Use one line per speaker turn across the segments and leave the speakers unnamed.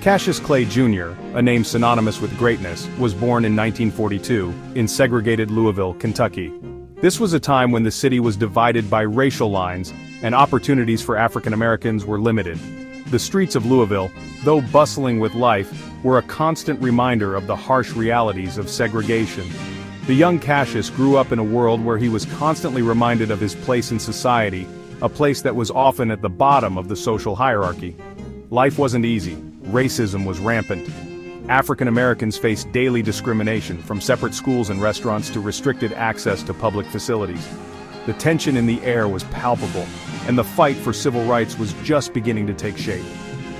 Cassius Clay Jr., a name synonymous with greatness, was born in 1942 in segregated Louisville, Kentucky. This was a time when the city was divided by racial lines, and opportunities for African Americans were limited. The streets of Louisville, though bustling with life, were a constant reminder of the harsh realities of segregation. The young Cassius grew up in a world where he was constantly reminded of his place in society, a place that was often at the bottom of the social hierarchy. Life wasn't easy. Racism was rampant. African Americans faced daily discrimination, from separate schools and restaurants to restricted access to public facilities. The tension in the air was palpable, and the fight for civil rights was just beginning to take shape.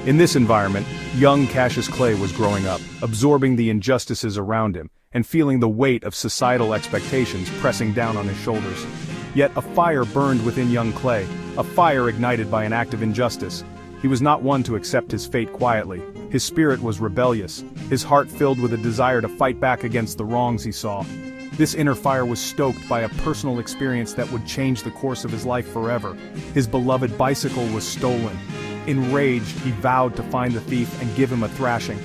In this environment, young Cassius Clay was growing up, absorbing the injustices around him, and feeling the weight of societal expectations pressing down on his shoulders. Yet a fire burned within young Clay, a fire ignited by an act of injustice. He was not one to accept his fate quietly. His spirit was rebellious, his heart filled with a desire to fight back against the wrongs he saw. This inner fire was stoked by a personal experience that would change the course of his life forever. His beloved bicycle was stolen. Enraged, he vowed to find the thief and give him a thrashing.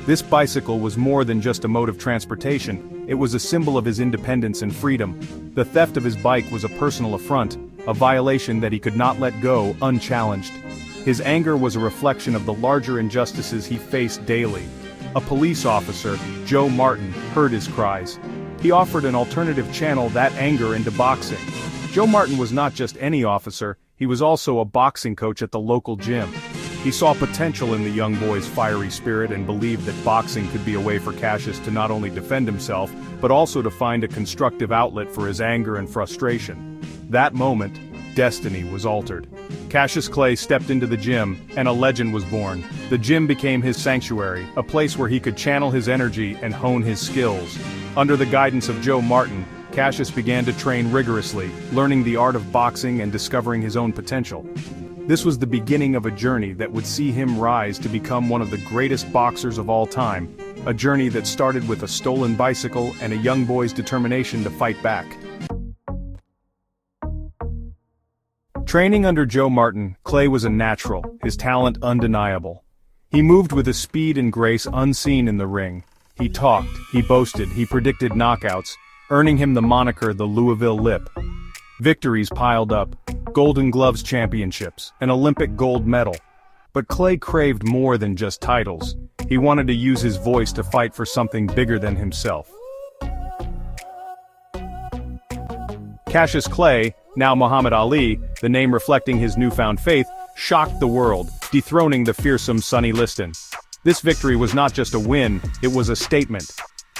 This bicycle was more than just a mode of transportation, it was a symbol of his independence and freedom. The theft of his bike was a personal affront, a violation that he could not let go unchallenged. His anger was a reflection of the larger injustices he faced daily. A police officer, Joe Martin, heard his cries. He offered an alternative channel that anger into boxing. Joe Martin was not just any officer, he was also a boxing coach at the local gym. He saw potential in the young boy's fiery spirit and believed that boxing could be a way for Cassius to not only defend himself, but also to find a constructive outlet for his anger and frustration. That moment, destiny was altered. Cassius Clay stepped into the gym, and a legend was born. The gym became his sanctuary, a place where he could channel his energy and hone his skills. Under the guidance of Joe Martin, Cassius began to train rigorously, learning the art of boxing and discovering his own potential. This was the beginning of a journey that would see him rise to become one of the greatest boxers of all time, a journey that started with a stolen bicycle and a young boy's determination to fight back. Training under Joe Martin, Clay was a natural, his talent undeniable. He moved with a speed and grace unseen in the ring. He talked, he boasted, he predicted knockouts, earning him the moniker the Louisville Lip. Victories piled up, Golden Gloves championships, an Olympic gold medal. But Clay craved more than just titles. He wanted to use his voice to fight for something bigger than himself. Cassius Clay, now Muhammad Ali, the name reflecting his newfound faith, shocked the world, dethroning the fearsome Sonny Liston. This victory was not just a win, it was a statement.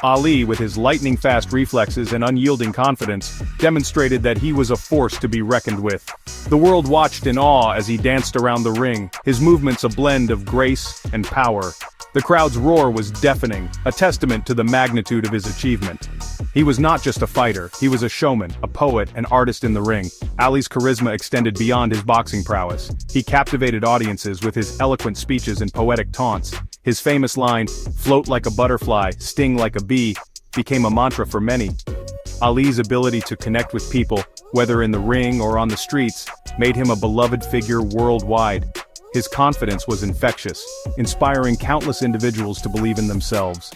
Ali, with his lightning-fast reflexes and unyielding confidence, demonstrated that he was a force to be reckoned with. The world watched in awe as he danced around the ring, his movements a blend of grace and power. The crowd's roar was deafening, a testament to the magnitude of his achievement. He was not just a fighter, he was a showman, a poet, an artist in the ring. Ali's charisma extended beyond his boxing prowess. He captivated audiences with his eloquent speeches and poetic taunts. His famous line, "Float like a butterfly, sting like a bee," became a mantra for many. Ali's ability to connect with people, whether in the ring or on the streets, made him a beloved figure worldwide. His confidence was infectious, inspiring countless individuals to believe in themselves.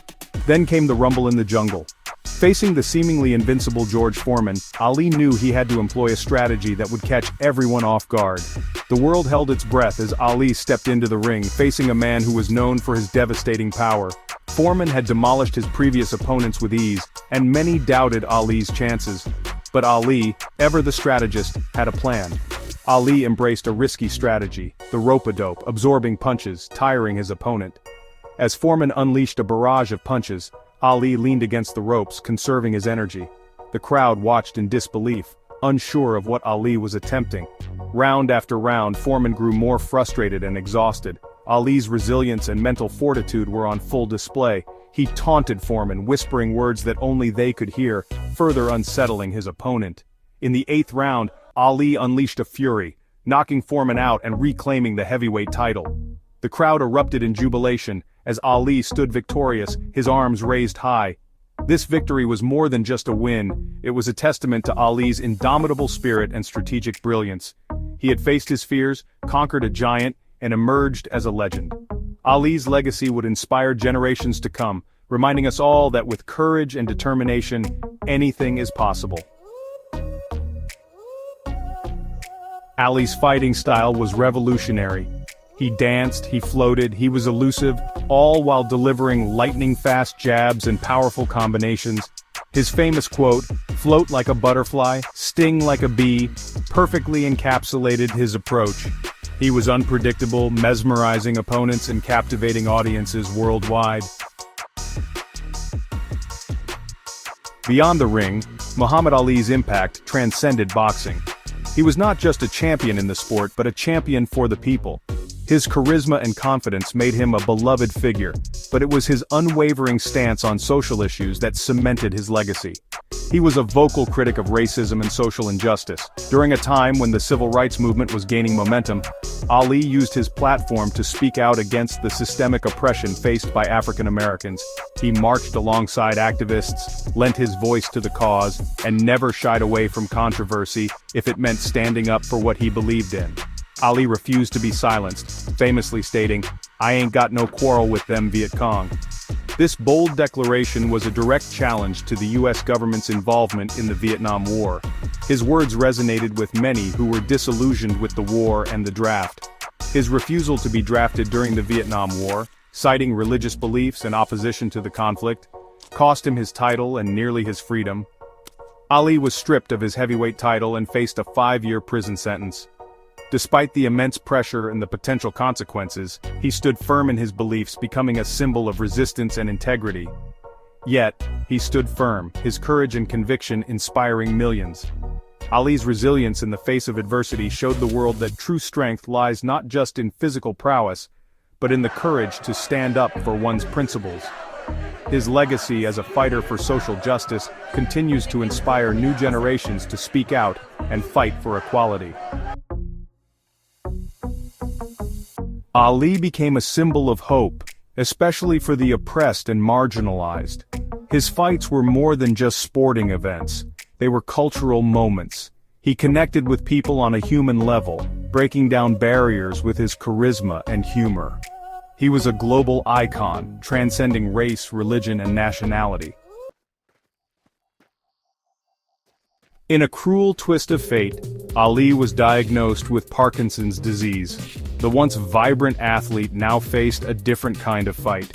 Then came the rumble in the jungle. Facing the seemingly invincible George Foreman, Ali knew he had to employ a strategy that would catch everyone off guard. The world held its breath as Ali stepped into the ring, facing a man who was known for his devastating power. Foreman had demolished his previous opponents with ease, and many doubted Ali's chances. But Ali, ever the strategist, had a plan. Ali embraced a risky strategy, the rope-a-dope, absorbing punches, tiring his opponent. As Foreman unleashed a barrage of punches, Ali leaned against the ropes, conserving his energy. The crowd watched in disbelief, unsure of what Ali was attempting. Round after round, Foreman grew more frustrated and exhausted. Ali's resilience and mental fortitude were on full display. He taunted Foreman, whispering words that only they could hear, further unsettling his opponent. In the 8th round, Ali unleashed a fury, knocking Foreman out and reclaiming the heavyweight title. The crowd erupted in jubilation as Ali stood victorious, his arms raised high. This victory was more than just a win, it was a testament to Ali's indomitable spirit and strategic brilliance. He had faced his fears, conquered a giant, and emerged as a legend. Ali's legacy would inspire generations to come, reminding us all that with courage and determination, anything is possible. Ali's fighting style was revolutionary. He danced, he floated, he was elusive, all while delivering lightning-fast jabs and powerful combinations. His famous quote, "Float like a butterfly, sting like a bee," perfectly encapsulated his approach. He was unpredictable, mesmerizing opponents and captivating audiences worldwide. Beyond the ring, Muhammad Ali's impact transcended boxing. He was not just a champion in the sport but a champion for the people. His charisma and confidence made him a beloved figure, but it was his unwavering stance on social issues that cemented his legacy. He was a vocal critic of racism and social injustice. During a time when the civil rights movement was gaining momentum, Ali used his platform to speak out against the systemic oppression faced by African Americans. He marched alongside activists, lent his voice to the cause, and never shied away from controversy if it meant standing up for what he believed in. Ali refused to be silenced, famously stating, "I ain't got no quarrel with them Viet Cong." This bold declaration was a direct challenge to the US government's involvement in the Vietnam War. His words resonated with many who were disillusioned with the war and the draft. His refusal to be drafted during the Vietnam War, citing religious beliefs and opposition to the conflict, cost him his title and nearly his freedom. Ali was stripped of his heavyweight title and faced a 5-year prison sentence. Despite the immense pressure and the potential consequences, he stood firm in his beliefs, becoming a symbol of resistance and integrity. Yet, he stood firm, his courage and conviction inspiring millions. Ali's resilience in the face of adversity showed the world that true strength lies not just in physical prowess, but in the courage to stand up for one's principles. His legacy as a fighter for social justice continues to inspire new generations to speak out and fight for equality. Ali became a symbol of hope, especially for the oppressed and marginalized. His fights were more than just sporting events, they were cultural moments. He connected with people on a human level, breaking down barriers with his charisma and humor. He was a global icon, transcending race, religion, and nationality. In a cruel twist of fate, Ali was diagnosed with Parkinson's disease. The once vibrant athlete now faced a different kind of fight.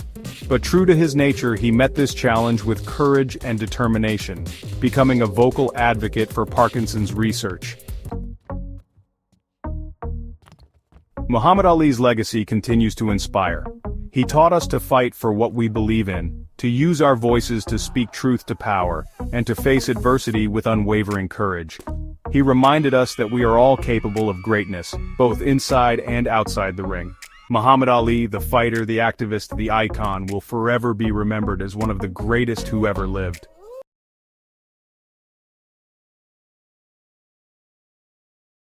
But true to his nature, he met this challenge with courage and determination, becoming a vocal advocate for Parkinson's research. Muhammad Ali's legacy continues to inspire. He taught us to fight for what we believe in, to use our voices to speak truth to power, and to face adversity with unwavering courage. He reminded us that we are all capable of greatness, both inside and outside the ring. Muhammad Ali, the fighter, the activist, the icon, will forever be remembered as one of the greatest who ever lived.